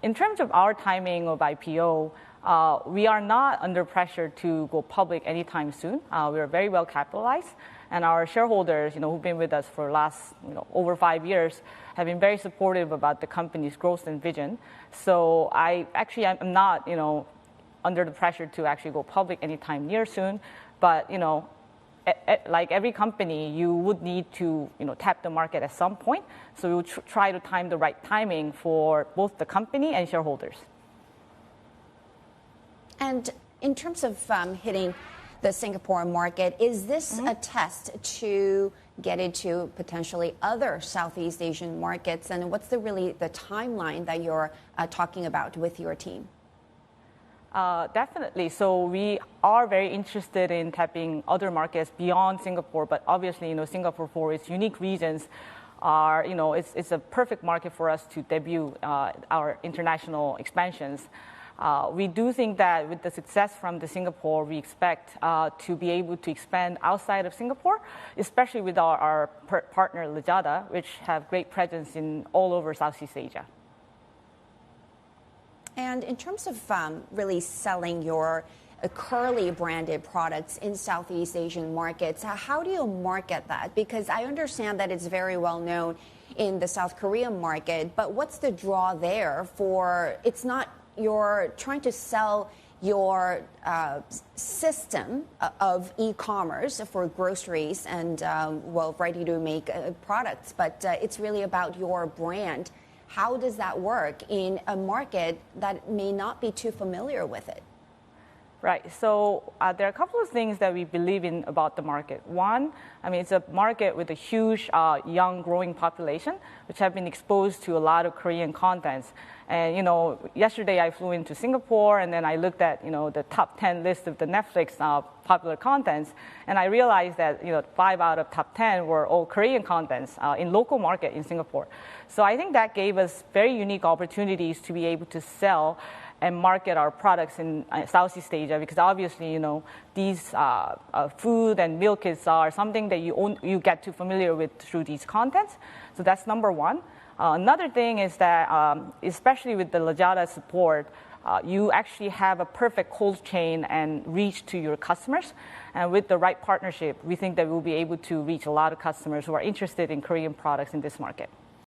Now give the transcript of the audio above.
In terms of our timing of IPO, we are not under pressure to go public anytime soon. We are very well capitalized, and our shareholders, who've been with us for the last, over 5 years, have been very supportive about the company's growth and vision. So I'm not, under the pressure to actually go public anytime near soon. But, like every company, you would need to, tap the market at some point. So we will try to time the right timing for both the company and shareholders. And in terms of hitting the Singapore market, is this a test to get into potentially other Southeast Asian markets? And what's the timeline that you're talking about with your team? Definitely. So we are very interested in tapping other markets beyond Singapore. But obviously, Singapore, for its unique reasons, it's a perfect market for us to debut our international expansions. We do think that with the success from Singapore, we expect to be able to expand outside of Singapore, especially with our partner Lazada, which have great presence in all over Southeast Asia. And in terms of really selling your Kurly branded products in Southeast Asian markets, how do you market that? Because I understand that it's very well known in the South Korean market, but what's the draw there for, it's not, you're trying to sell your system of e-commerce for groceries and, ready-to-make products, but it's really about your brand. How does that work in a market that may not be too familiar with it? Right. So there are a couple of things that we believe in about the market. One, it's a market with a huge young growing population, which have been exposed to a lot of Korean contents. And, yesterday I flew into Singapore, and then I looked at, the top 10 list of the Netflix popular contents, and I realized that, 5 out of top 10 were all Korean contents in local market in Singapore. So I think that gave us very unique opportunities to be able to sell and market our products in Southeast Asia, because obviously, these food and meal kits are something that you get to familiar with through these contents. So that's number one. Another thing is that, especially with the Lazada support, you actually have a perfect cold chain and reach to your customers. And with the right partnership, we think that we'll be able to reach a lot of customers who are interested in Korean products in this market.